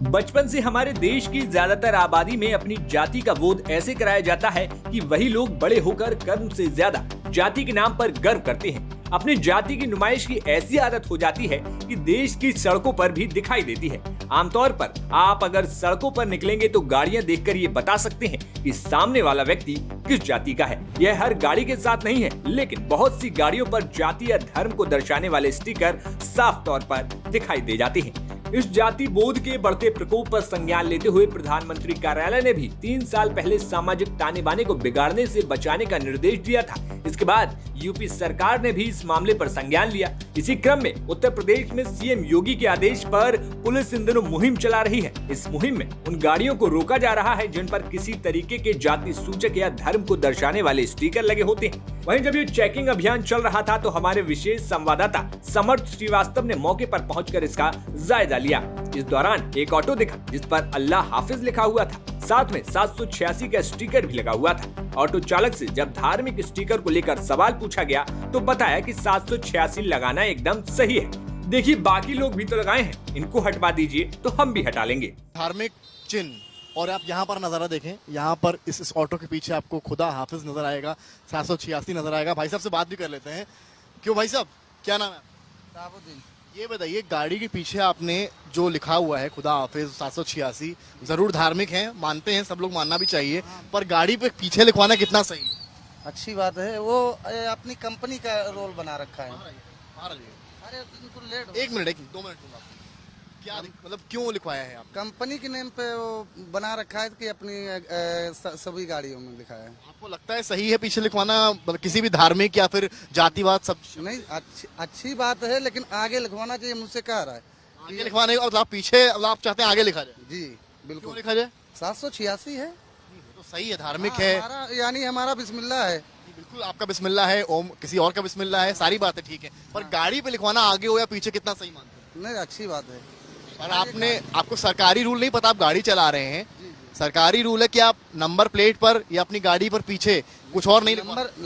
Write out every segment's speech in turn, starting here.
बचपन से हमारे देश की ज्यादातर आबादी में अपनी जाति का बोध ऐसे कराया जाता है कि वही लोग बड़े होकर कर्म से ज्यादा जाति के नाम पर गर्व करते हैं। अपनी जाति की नुमाइश की ऐसी आदत हो जाती है कि देश की सड़कों पर भी दिखाई देती है। आमतौर पर आप अगर सड़कों पर निकलेंगे तो गाड़ियां देखकर ये बता सकते हैं कि सामने वाला व्यक्ति किस जाति का है। यह हर गाड़ी के साथ नहीं है, लेकिन बहुत सी गाड़ियों पर जाति या धर्म को दर्शाने वाले स्टिकर साफ तौर पर दिखाई दे जाते हैं। इस जाति बोध के बढ़ते प्रकोप पर संज्ञान लेते हुए प्रधानमंत्री कार्यालय ने भी 3 साल पहले सामाजिक ताने बाने को बिगाड़ने से बचाने का निर्देश दिया था। इसके बाद यूपी सरकार ने भी इस मामले पर संज्ञान लिया। इसी क्रम में उत्तर प्रदेश में सीएम योगी के आदेश पर पुलिस इन दिनों मुहिम चला रही है। इस मुहिम में उन गाड़ियों को रोका जा रहा है जिन पर किसी तरीके के जाति सूचक या धर्म को दर्शाने वाले स्टिकर लगे होते हैं। वहीं जब ये चेकिंग अभियान चल रहा था तो हमारे विशेष संवाददाता समर्थ श्रीवास्तव ने मौके पर पहुंचकर इसका जायजा लिया। इस दौरान एक ऑटो दिखा जिस पर अल्लाह हाफिज लिखा हुआ था, साथ में 786 का स्टिकर भी लगा हुआ था। ऑटो चालक से जब धार्मिक स्टिकर को लेकर सवाल पूछा गया तो बताया कि 786 लगाना एकदम सही है। देखिए, बाकी लोग भी तो लगाए हैं, इनको हटवा दीजिए तो हम भी हटा लेंगे। धार्मिक चिन्ह और आप यहाँ पर नजारा देखें, यहाँ पर इस ऑटो के पीछे आपको खुदा हाफिज नजर आएगा, 786 नजर आएगा। भाई साहब से बात भी कर लेते हैं। क्यों भाई साहब, क्या नाम है? साबुद्दीन। ये बताइए, गाड़ी के पीछे आपने जो लिखा हुआ है खुदा हाफिज 786, जरूर धार्मिक है, मानते हैं, सब लोग मानना भी चाहिए, पर गाड़ी पे पीछे लिखवाना कितना सही है? अच्छी बात है, वो अपनी कंपनी का रोल बना रखा है। अरे बिल्कुल लेट। 1 मिनट 2 मिनट दूंगा। क्या मतलब क्यों लिखवाया है आप? कंपनी के नेम पे वो बना रखा है कि अपनी सभी गाड़ियों में लिखा है। आपको लगता है सही है पीछे लिखवाना, मतलब किसी भी धार्मिक या फिर जातिवाद सब? नहीं, अच्छी बात है, लेकिन आगे लिखवाना चाहिए। मुझसे कह रहा है आगे लिखवाने और आप पीछे, आप चाहते हैं आगे लिखा जाए? जी बिल्कुल। क्यों लिखा जाए? 786 है तो सही है, धार्मिक है, यानी हमारा बिस्मिल्लाह है। बिल्कुल आपका बिस्मिल्लाह है, ओम किसी और का बिस्मिल्लाह है, सारी बातें ठीक है, पर गाड़ी पे लिखवाना आगे हो या पीछे कितना सही मानते हैं? नहीं, अच्छी बात है। और आपको सरकारी रूल नहीं पता, आप गाड़ी चला रहे हैं, सरकारी रूल है कि आप नंबर प्लेट पर या अपनी गाड़ी पर पीछे कुछ और नहीं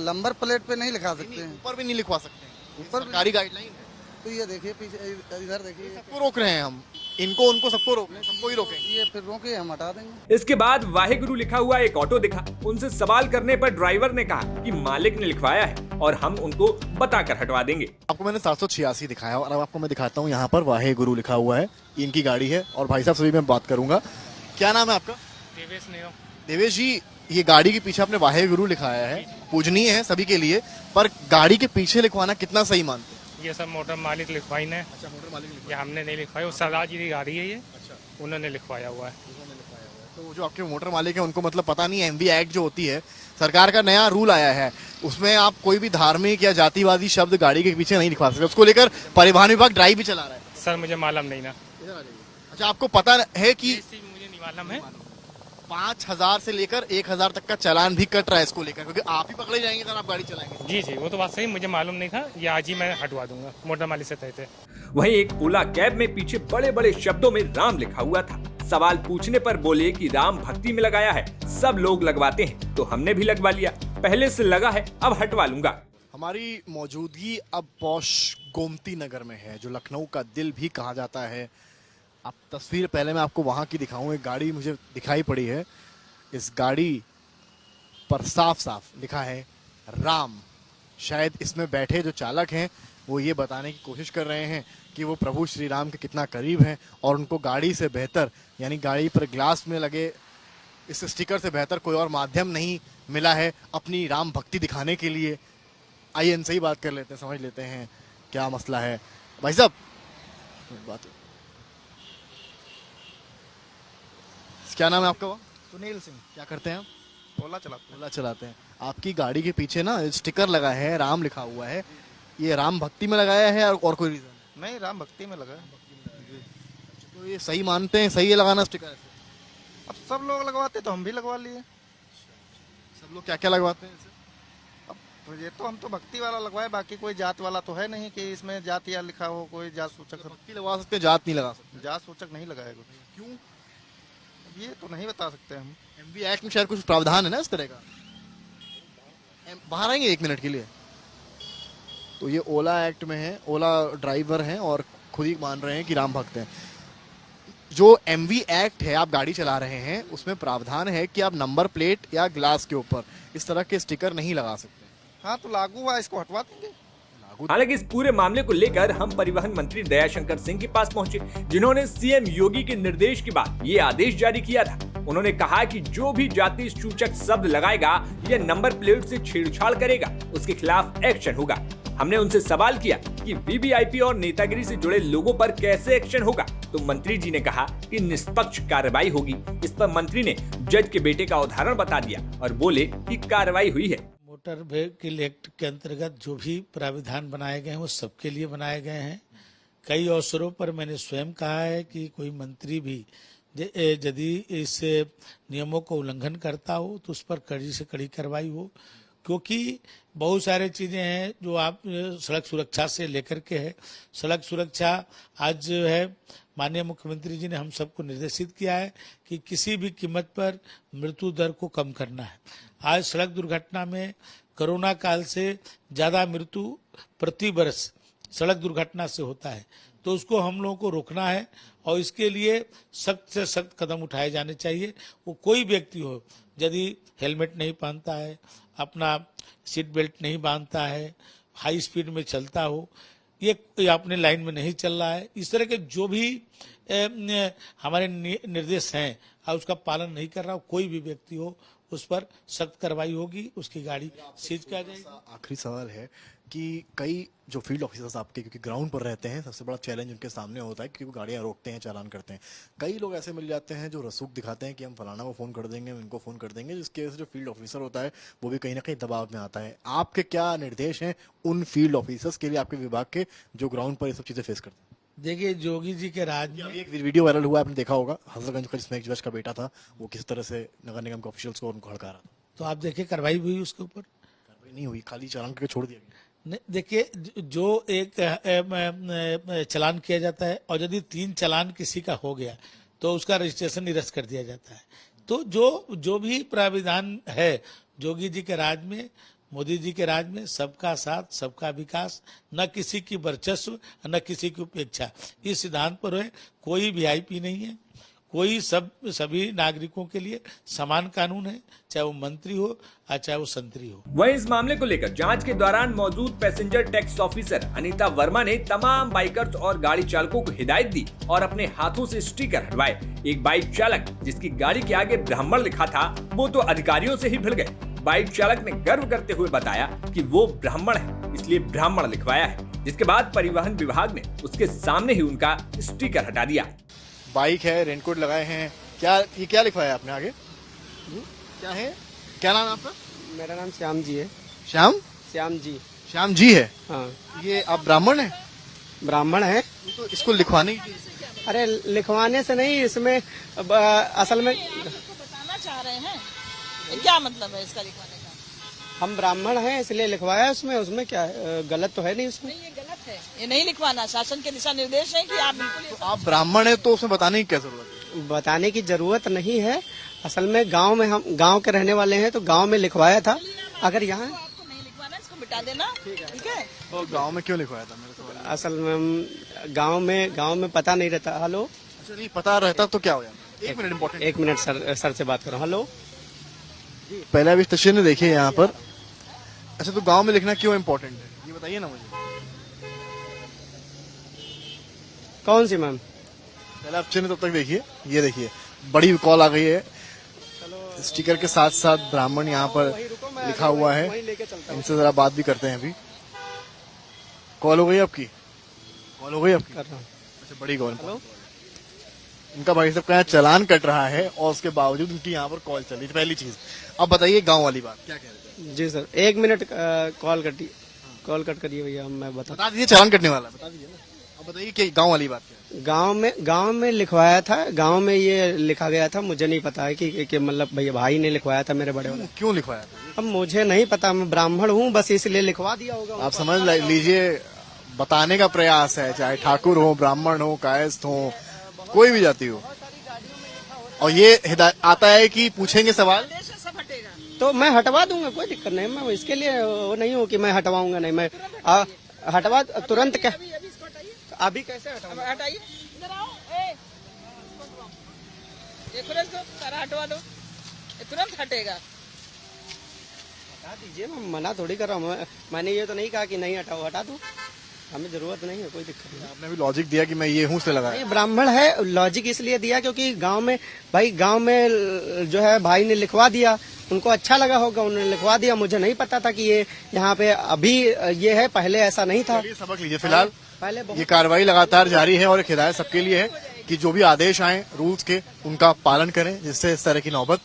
नंबर प्लेट पे नहीं लिखा सकते हैं, ऊपर भी नहीं लिखवा सकते, ऊपर सरकारी गाइडलाइन है। तो ये देखिए पीछे, इधर देखिए, सबको रोक रहे हैं हम, इनको उनको सबको रोक रहे हैं, सबको ही रोकेंगे। ये फिर रोके, हम हटा देंगे। इसके बाद वाहेगुरु लिखा हुआ एक ऑटो दिखा। उनसे सवाल करने पर ड्राइवर ने कहा कि मालिक ने लिखवाया है और हम उनको बताकर हटवा देंगे। आपको मैंने 786 दिखाया और अब आपको मैं दिखाता हूँ, यहाँ पर वाहेगुरु लिखा हुआ है, इनकी गाड़ी है। और भाई साहब से भी मैं बात करूंगा। क्या नाम है आपका? देवेश नेम। देवेश जी, ये गाड़ी के पीछे आपने वाहेगुरु लिखाया है, पूजनीय है सभी के लिए, पर गाड़ी के पीछे लिखवाना कितना सही मानते हैं? ये सब मोटर मालिक लिखवाई ने। अच्छा, मोटर मालिक लिखवाया। ये हमने नहीं लिखवाया, वो सरदार जी की गाड़ी है ये। अच्छा, उन्होंने लिखवाया हुआ है। तो जो आपके मोटर मालिक है उनको मतलब पता नहीं है, एमवी एक्ट जो होती है, सरकार का नया रूल आया है, उसमें आप कोई भी धार्मिक या जातिवादी शब्द गाड़ी के पीछे नहीं लिखवा सकते। उसको लेकर परिवहन विभाग ड्राइव भी चला रहा है। सर मुझे मालूम नहीं ना। अच्छा, आपको पता है कि मुझे नहीं मालूम है। 5000 से लेकर 1000 तक का चालान भी कट रहा है इसको लेकर, क्योंकि आप ही पकड़े जाएंगे अगर आप गाड़ी चलाएंगे। जी जी, वो तो बात सही, मुझे मालूम नहीं था। ये आज ही मैं हटवा दूंगा, मोटर मालिक से तय थे। वहीं एक ओला कैब में पीछे बड़े बड़े शब्दों में राम लिखा हुआ था। सवाल पूछने पर बोले कि राम भक्ति में लगाया है, सब लोग लगवाते हैं तो हमने भी लगवा लिया, पहले से लगा है अब हटवा लूंगा। हमारी मौजूदगी अब पौष गोमती नगर में है, जो लखनऊ का दिल भी कहा जाता है। अब तस्वीर पहले मैं आपको वहां की दिखाऊं। एक गाड़ी मुझे दिखाई पड़ी है, इस गाड़ी पर साफ साफ लिखा है राम। शायद इसमें बैठे जो चालक हैं वो ये बताने की कोशिश कर रहे हैं कि वो प्रभु श्री राम के कितना करीब हैं और उनको गाड़ी से बेहतर, यानी गाड़ी पर ग्लास में लगे इस स्टिकर से बेहतर कोई और माध्यम नहीं मिला है अपनी राम भक्ति दिखाने के लिए। आइए इनसे ही बात कर लेते हैं, समझ लेते हैं क्या मसला है। भाई साहब, बात क्या नाम है आपका? सुनील सिंह। क्या करते हैं आप? ओला चलाते ओला चलाते हैं। आपकी गाड़ी के पीछे ना स्टिकर लगा है, राम लिखा हुआ है, ये राम भक्ति में लगाया है और कोई रीजन? नहीं, राम भक्ति में लगा। तो ये सही मानते हैं, सही है लगाना स्टिकर? अब सब लोग लगवाते तो हम भी लगवा लिए। सब लोग क्या क्या लगवाते हैं? अब ये तो हम तो भक्ति वाला लगवाए, बाकी कोई जात वाला तो है नहीं कि इसमें जात या लिखा हो, कोई जात सूचक। भक्ति लगवा सकते हैं, जात नहीं लगा सकते? जात सूचक नहीं लगाएगा। क्यों? ये तो नहीं बता सकते हम। एमवी एक्ट में शायद कुछ प्रावधान है ना इस तरह का। बाहर आएंगे 1 मिनट के लिए। तो ये ओला एक्ट में है, ओला ड्राइवर हैं और खुद ही मान रहे हैं कि राम भक्त हैं। जो MV एक्ट है, आप गाड़ी चला रहे हैं, उसमें प्रावधान है कि आप नंबर प्लेट या ग्लास के ऊपर इस तरह के स्टिकर नहीं लगा सकते। हाँ तो लागू हुआ, इसको हटवा देंगे। हालांकि इस पूरे मामले को लेकर हम परिवहन मंत्री दयाशंकर सिंह के पास पहुंचे, जिन्होंने CM योगी के निर्देश के बाद ये आदेश जारी किया था। उन्होंने कहा कि जो भी जाति सूचक शब्द लगाएगा या नंबर प्लेट से छेड़छाड़ करेगा, उसके खिलाफ एक्शन होगा। हमने उनसे सवाल किया कि VVIP और नेतागिरी से जुड़े लोगों पर कैसे एक्शन होगा, तो मंत्री जी ने कहा कि निष्पक्ष कार्रवाई होगी। इस पर मंत्री ने जज के बेटे का उदाहरण बता दिया और बोले कि कार्रवाई हुई है। मोटर व्हीकल एक्ट के अंतर्गत जो भी प्राविधान बनाए गए हैं वो सबके लिए बनाए गए हैं। कई अवसरों पर मैंने स्वयं कहा है कि कोई मंत्री भी यदि इस नियमों को उल्लंघन करता हो तो उस पर कड़ी से कड़ी कार्रवाई हो, क्योंकि बहुत सारे चीजें हैं जो आप सड़क सुरक्षा से लेकर के है। सड़क सुरक्षा आज जो है माननीय मुख्यमंत्री जी ने हम सबको निर्देशित किया है कि किसी भी कीमत पर मृत्यु दर को कम करना है। आज सड़क दुर्घटना में कोरोना काल से ज्यादा मृत्यु प्रति वर्ष सड़क दुर्घटना से होता है, तो उसको हम लोगों को रोकना है और इसके लिए सख्त से सख्त कदम उठाए जाने चाहिए। वो कोई व्यक्ति हो, यदि हेलमेट नहीं पहनता है, अपना सीट बेल्ट नहीं बांधता है, हाई स्पीड में चलता हो, ये अपने लाइन में नहीं चल रहा है, इस तरह के जो भी हमारे निर्देश हैं और उसका पालन नहीं कर रहा हो, कोई भी व्यक्ति हो, उस पर सख्त कार्रवाई होगी, उसकी गाड़ी सीज किया जाएगी। आखिरी सवाल है कि कई जो फील्ड ऑफिसर्स आपके, क्योंकि ग्राउंड पर रहते हैं, सबसे बड़ा चैलेंज उनके सामने होता है क्योंकि वो गाड़ियां रोकते हैं, चालान करते हैं। कई लोग ऐसे मिल जाते हैं जो रसूख दिखाते हैं कि हम फलाना को फोन कर देंगे, हम इनको फोन कर देंगे, जिसकी वजह से जो फील्ड ऑफिसर होता है वो भी कहीं ना कहीं दबाव में आता है। आपके क्या निर्देश हैं उन फील्ड ऑफिसर्स के लिए, आपके विभाग के, जो ग्राउंड पर ये सब चीजें फेस करते हैं? देखिए, योगी जी के राज में एक वीडियो वायरल हुआ, आपने देखा होगा, हजरतगंज का, जिसमें एक जज का बेटा था, वो किस तरह से नगर निगम के ऑफिशियल्स को उनको हड़का रहा था। तो आप देखिए कार्रवाई हुई उसके ऊपर? कार्रवाई नहीं हुई, खाली चालान करके छोड़ दिया गया। देखिए, जो एक चालान किया जाता है और यदि 3 चालान किसी का हो गया तो उसका रजिस्ट्रेशन निरस्त कर दिया जाता है। तो जो भी प्राविधान है योगी जी के राज में, मोदी जी के राज में, सबका साथ सबका विकास, न किसी की वर्चस्व न किसी की उपेक्षा, इस सिद्धांत पर है। कोई VIP नहीं है, कोई सभी नागरिकों के लिए समान कानून है, चाहे वो मंत्री हो या चाहे वो संतरी हो। वहीं इस मामले को लेकर जांच के दौरान मौजूद passenger tax officer Anita Verma ने तमाम बाइकर्स और गाड़ी चालकों को हिदायत दी और अपने हाथों से स्टिकर हटवाए। एक बाइक चालक जिसकी गाड़ी के आगे ब्राह्मण लिखा था, वो तो अधिकारियों से ही भिड़ गए। बाइक चालक ने गर्व करते हुए बताया कि वो ब्राह्मण है, इसलिए ब्राह्मण लिखवाया है, जिसके बाद परिवहन विभाग ने उसके सामने ही उनका स्टिकर हटा दिया। बाइक है, रेनकोट लगाए हैं, क्या लिखवाया आपने आगे? क्या है, क्या नाम है आपका? मेरा नाम श्याम जी है। श्याम जी। श्याम जी है। हाँ। ये आप ब्राह्मण है? ब्राह्मण है। तो इसको लिखवाने की, अरे लिखवाने से नहीं, इसमें असल में बताना चाह रहे हैं, क्या मतलब है इसका लिखवाने का? हम ब्राह्मण हैं इसलिए लिखवाया उसमें क्या है, गलत तो है नहीं उसमें? नहीं, ये गलत है, ये नहीं लिखवाना। शासन के दिशा निर्देश है कि आप बिल्कुल। तो आप ब्राह्मण है तो उसमें बताने की क्या जरूरत है? बताने की जरूरत नहीं है। असल में गांव में, हम गांव के रहने वाले हैं तो गांव में लिखवाया था। अगर यहाँ आपको नहीं लिखवाना, इसको मिटा देना, ठीक है? तो गांव में क्यों लिखवाया था? मेरे को असल में गांव में पता नहीं रहता। हेलो, अच्छा, नहीं पता रहता तो क्या हो जाता? एक मिनट, इम्पोर्टेंट। 1 मिनट सर से बात करो। हेलो, पहले अभी तस्वीर ने देखी है यहाँ पर। अच्छा, तो गांव में लिखना क्यों इम्पोर्टेंट है, ये बताइए ना मुझे। कौन सी मैम? पहले आप चिन्ह तब तक देखिए, ये देखिए बड़ी कॉल आ गई है। स्टिकर के साथ साथ ब्राह्मण यहाँ पर लिखा हुआ है। इनसे जरा बात भी करते हैं। अभी कॉल हो गई आपकी? कॉल हो गई आपकी? कर रहा हूँ। अच्छा, बड़ी कॉल। हेलो, इनका भाई साहब का यहाँ चालान कट रहा है और उसके बावजूद उनकी यहाँ पर कॉल चल रही है। पहली चीज, अब बताइए गांव वाली बात क्या कह रहे थे? जी सर, 1 मिनट कॉल कट करिए भैया, मैं बता दीजिए। चालान कटने वाला बता दीजिए ना। अब बताइए कि गांव वाली बात क्या है? गांव में लिखवाया था। गांव में ये लिखा गया था, मुझे नहीं पता है कि मतलब भैया भाई ने लिखवाया था, मेरे बड़े वाले। क्यों लिखवाया था? अब मुझे नहीं पता, मैं ब्राह्मण हूँ, बस इसलिए लिखवा दिया होगा। आप समझ लीजिए, बताने का प्रयास है, चाहे ठाकुर हो, ब्राह्मण हो, कायस्थ हो, कोई भी जाति हो, और ये हिदायत आता है कि पूछेंगे सवाल तो मैं हटवा दूंगा, कोई दिक्कत नहीं। मैं इसके लिए वो नहीं हूँ कि मैं हटवाऊंगा नहीं। मैं हटवा तुरंत। क्या अभी कैसे हटाइए? ये खुरस दो, सारा हटवा दो, ये तुरंत हटेगा। हटा दीजिए, मैं मना थोड़ी कर रहा हूँ। मैंने ये तो नहीं कहा कि नहीं हटाओ, हटा दो, हमें जरूरत नहीं है, कोई दिक्कत नहीं। आपने भी लॉजिक दिया कि मैं ये हूँ इसलिए लगाया। ये ब्राह्मण है, लॉजिक इसलिए दिया क्योंकि गांव में जो है भाई ने लिखवा दिया, उनको अच्छा लगा होगा, उन्होंने लिखवा दिया। मुझे नहीं पता था कि ये यहाँ पे अभी ये है, पहले ऐसा नहीं था। चलिए सबक लीजिए फिलहाल। पहले ये कार्रवाई लगातार जारी है और एक हिदायत सबके लिए है कि जो भी आदेश आए रूल्स के उनका पालन करें, जिससे इस तरह की नौबत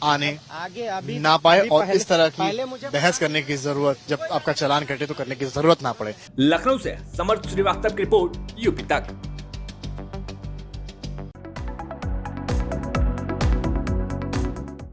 आने आगे अभी ना पाए अभी और पहले- इस तरह पहले की मुझे बहस करने की जरूरत, जब आपका चालान कटे तो करने की जरूरत ना पड़े। लखनऊ से समर्थ श्रीवास्तव की रिपोर्ट, यूपी तक।